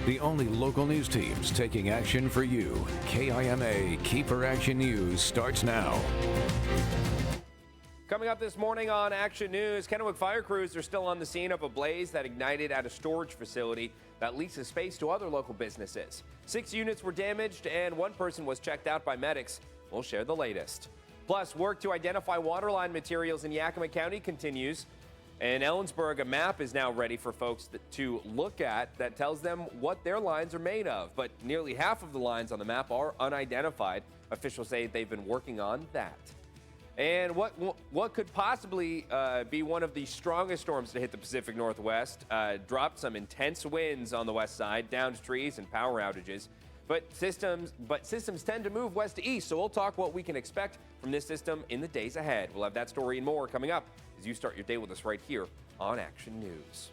The only local news teams taking action for you. KIMA KEPR Action News starts now. Coming up this morning on Action News, Kennewick fire crews are still on the scene of a blaze that ignited at a storage facility that leases space to other local businesses. 6 units were damaged and 1 person was checked out by medics. We'll share the latest. Plus, work to identify waterline materials in Yakima County continues. In Ellensburg, a map is now ready for folks to look at that tells them what their lines are made of. But nearly half of the lines on the map are unidentified. Officials say they've been working on that. And what could possibly be one of the strongest storms to hit the Pacific Northwest dropped some intense winds on the west side, downed trees and power outages. But systems tend to move west to east, so we'll talk what we can expect from this system in the days ahead. We'll have that story and more coming up as you start your day with us right here on Action News.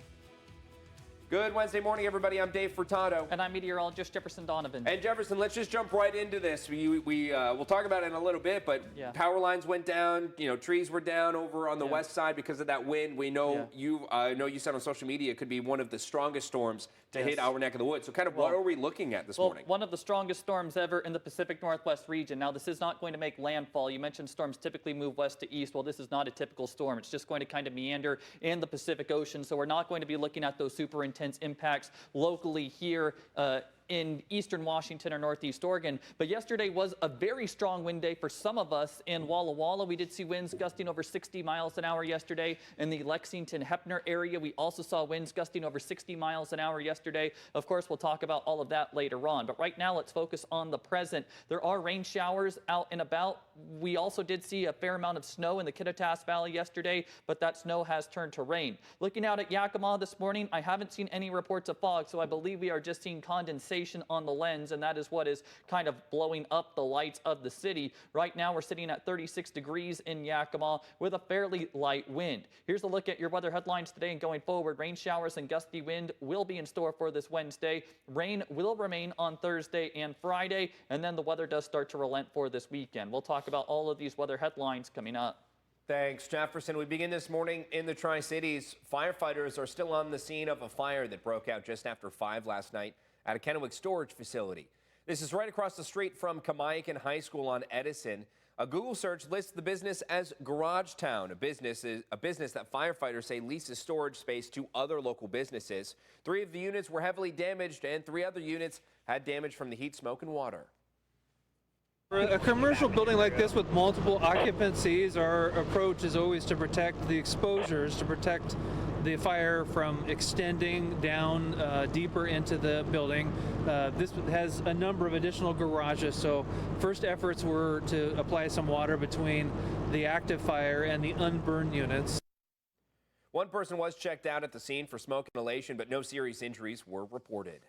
Good Wednesday morning, everybody. I'm Dave Furtado. And I'm meteorologist Jefferson Donovan. And Jefferson, let's just jump right into this. We'll talk about it in a little bit, but power lines went down. Trees were down over on the west side because of that wind. We know you said on social media it could be one of the strongest storms to hit our neck of the woods. So kind of what are we looking at this morning? One of the strongest storms ever in the Pacific Northwest region. Now, this is not going to make landfall. You mentioned storms typically move west to east. Well, this is not a typical storm. It's just going to kind of meander in the Pacific Ocean. So we're not going to be looking at those super intense impacts locally here in eastern Washington or northeast Oregon. But yesterday was a very strong wind day for some of us in Walla Walla. We did see winds gusting over 60 miles an hour yesterday. In the Lexington-Heppner area, we also saw winds gusting over 60 miles an hour yesterday. Of course, we'll talk about all of that later on. But right now, let's focus on the present. There are rain showers out and about. We also did see a fair amount of snow in the Kittitas Valley yesterday, but that snow has turned to rain. Looking out at Yakima this morning, I haven't seen any reports of fog, so I believe we are just seeing condensation on the lens, and that is what is kind of blowing up the lights of the city. Right now, we're sitting at 36 degrees in Yakima with a fairly light wind. Here's a look at your weather headlines today and going forward. Rain showers and gusty wind will be in store for this Wednesday. Rain will remain on Thursday and Friday, and then the weather does start to relent for this weekend. We'll talk about all of these weather headlines coming up. Thanks, Jefferson. We begin this morning in the Tri-Cities. Firefighters are still on the scene of a fire that broke out just after 5 last night at a Kennewick storage facility. This is right across the street from Kennewick High School on Edison. A Google search lists the business as Garage Town, a business that firefighters say leases storage space to other local businesses. 3 of the units were heavily damaged, and 3 other units had damage from the heat, smoke, and water. For a commercial building like this with multiple occupancies, our approach is always to protect the exposures, to protect the fire from extending down deeper into the building. This has a number of additional garages, so first efforts were to apply some water between the active fire and the unburned units. 1 person was checked out at the scene for smoke inhalation, but no serious injuries were reported.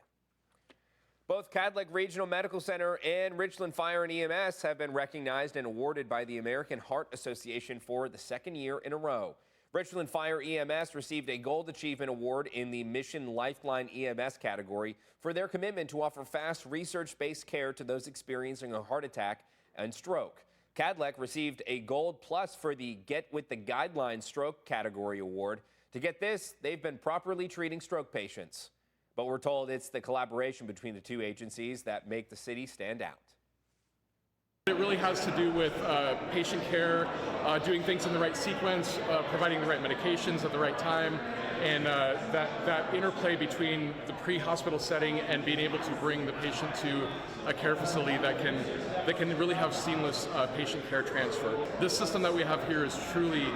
Both Kennewick Regional Medical Center and Richland Fire and EMS have been recognized and awarded by the American Heart Association for the 2nd year in a row. Richland Fire EMS received a Gold Achievement Award in the Mission Lifeline EMS category for their commitment to offer fast, research-based care to those experiencing a heart attack and stroke. Kennewick received a Gold Plus for the Get With the Guidelines Stroke category award. To get this, they've been properly treating stroke patients. But we're told it's the collaboration between the 2 agencies that make the city stand out. It really has to do with patient care, doing things in the right sequence, providing the right medications at the right time, and that interplay between the pre-hospital setting and being able to bring the patient to a care facility that can really have seamless patient care transfer. This system that we have here is truly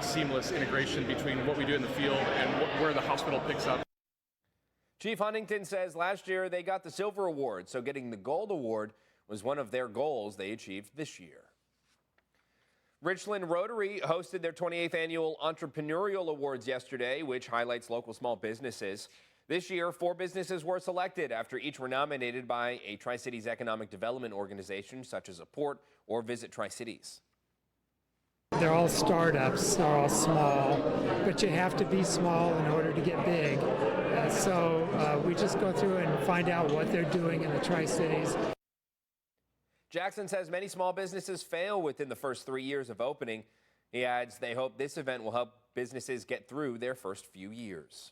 seamless integration between what we do in the field and where the hospital picks up. Chief Huntington says last year they got the Silver Award, so getting the Gold Award was one of their goals they achieved this year. Richland Rotary hosted their 28th Annual Entrepreneurial Awards yesterday, which highlights local small businesses. This year, 4 businesses were selected after each were nominated by a Tri-Cities economic development organization, such as a port or Visit Tri-Cities. They're all startups, they're all small, but you have to be small in order to get big. So we just go through and find out what they're doing in the Tri-Cities. Jackson says many small businesses fail within the first 3 years of opening. He adds they hope this event will help businesses get through their first few years.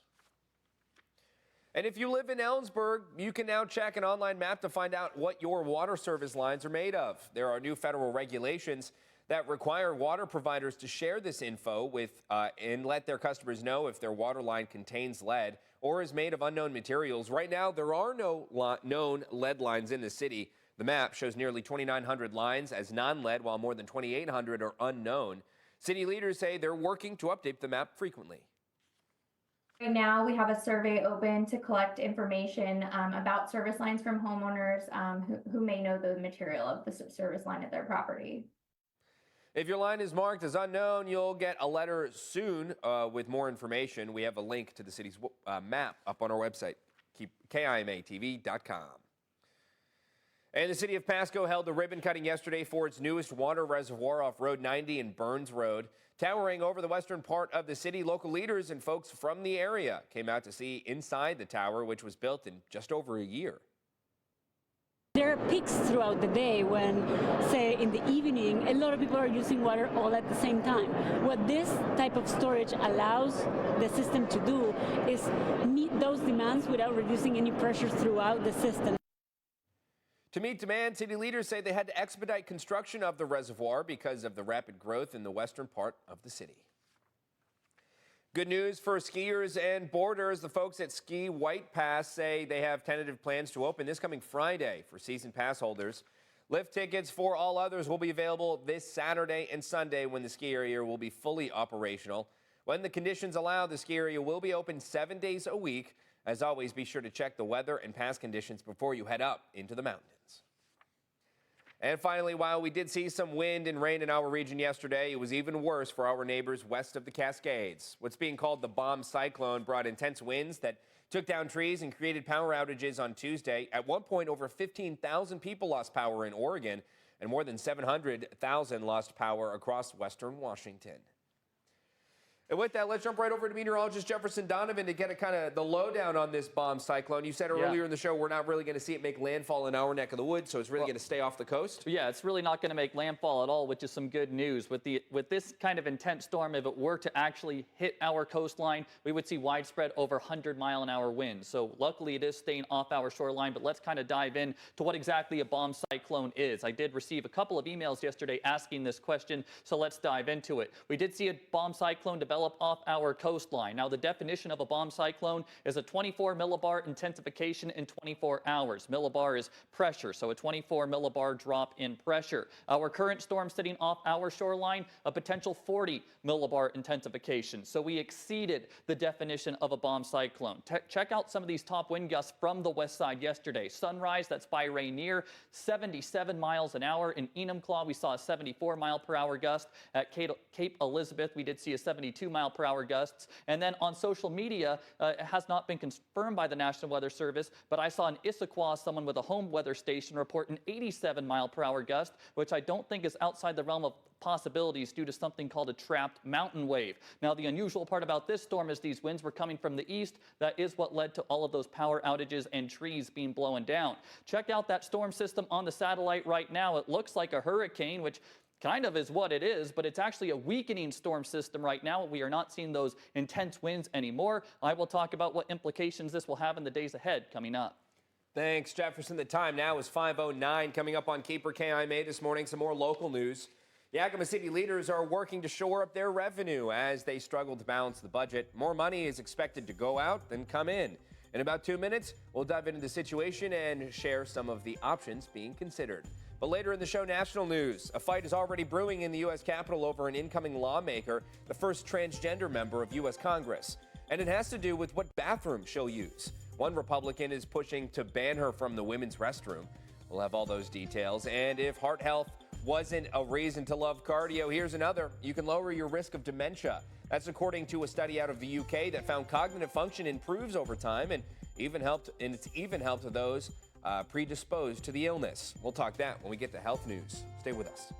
And if you live in Ellensburg, you can now check an online map to find out what your water service lines are made of. There are new federal regulations that require water providers to share this info and let their customers know if their water line contains lead or is made of unknown materials. Right now, there are no known lead lines in the city. The map shows nearly 2,900 lines as non-lead, while more than 2,800 are unknown. City leaders say they're working to update the map frequently. Right now, we have a survey open to collect information about service lines from homeowners who may know the material of the service line at their property. If your line is marked as unknown, you'll get a letter soon with more information. We have a link to the city's map up on our website, KIMATV.com. And the city of Pasco held a ribbon cutting yesterday for its newest water reservoir off Road 90 and Burns Road. Towering over the western part of the city, local leaders and folks from the area came out to see inside the tower, which was built in just over a year. There are peaks throughout the day when, say, in the evening, a lot of people are using water all at the same time. What this type of storage allows the system to do is meet those demands without reducing any pressure throughout the system. To meet demand, city leaders say they had to expedite construction of the reservoir because of the rapid growth in the western part of the city. Good news for skiers and boarders. The folks at Ski White Pass say they have tentative plans to open this coming Friday for season pass holders. Lift tickets for all others will be available this Saturday and Sunday when the ski area will be fully operational. When the conditions allow, the ski area will be open 7 days a week. As always, be sure to check the weather and pass conditions before you head up into the mountains. And finally, while we did see some wind and rain in our region yesterday, it was even worse for our neighbors west of the Cascades. What's being called the bomb cyclone brought intense winds that took down trees and created power outages on Tuesday. At one point, over 15,000 people lost power in Oregon, and more than 700,000 lost power across western Washington. And with that, let's jump right over to meteorologist Jefferson Donovan to get a kind of the lowdown on this bomb cyclone. You said earlier in the show we're not really going to see it make landfall in our neck of the woods, so it's really going to stay off the coast? Yeah, it's really not going to make landfall at all, which is some good news. With this kind of intense storm, if it were to actually hit our coastline, we would see widespread over 100-mile-an-hour winds. So luckily it is staying off our shoreline, but let's kind of dive in to what exactly a bomb cyclone is. I did receive a couple of emails yesterday asking this question, so let's dive into it. We did see a bomb cyclone develop off our coastline. Now, the definition of a bomb cyclone is a 24 millibar intensification in 24 hours. Millibar is pressure, so a 24 millibar drop in pressure. Our current storm sitting off our shoreline, a potential 40 millibar intensification. So we exceeded the definition of a bomb cyclone. Check out some of these top wind gusts from the west side yesterday. Sunrise, that's by Rainier, 77 miles an hour. In Enumclaw, we saw a 74 mile per hour gust. At Cape Elizabeth, we did see a 72 mile per hour gusts. And then on social media, it has not been confirmed by the National Weather Service, but I saw in Issaquah someone with a home weather station report an 87 mile per hour gust, which I don't think is outside the realm of possibilities due to something called a trapped mountain wave. Now, the unusual part about this storm is these winds were coming from the east. That is what led to all of those power outages and trees being blown down. Check out that storm system on the satellite right now. It looks like a hurricane, which kind of is what it is, but it's actually a weakening storm system right now. We are not seeing those intense winds anymore. I will talk about what implications this will have in the days ahead coming up. Thanks, Jefferson. The time now is 5:09. Coming up on KEPR KIMA this morning, some more local news. Yakima City leaders are working to shore up their revenue as they struggle to balance the budget. More money is expected to go out than come in. In about 2 minutes, we'll dive into the situation and share some of the options being considered. But later in the show, national news. A fight is already brewing in the U.S. Capitol over an incoming lawmaker, the first transgender member of U.S. Congress. And it has to do with what bathroom she'll use. One Republican is pushing to ban her from the women's restroom. We'll have all those details. And if heart health wasn't a reason to love cardio, here's another. You can lower your risk of dementia. That's according to a study out of the UK that found cognitive function improves over time and it's even helped those predisposed to the illness. We'll talk that when we get to health news. Stay with us.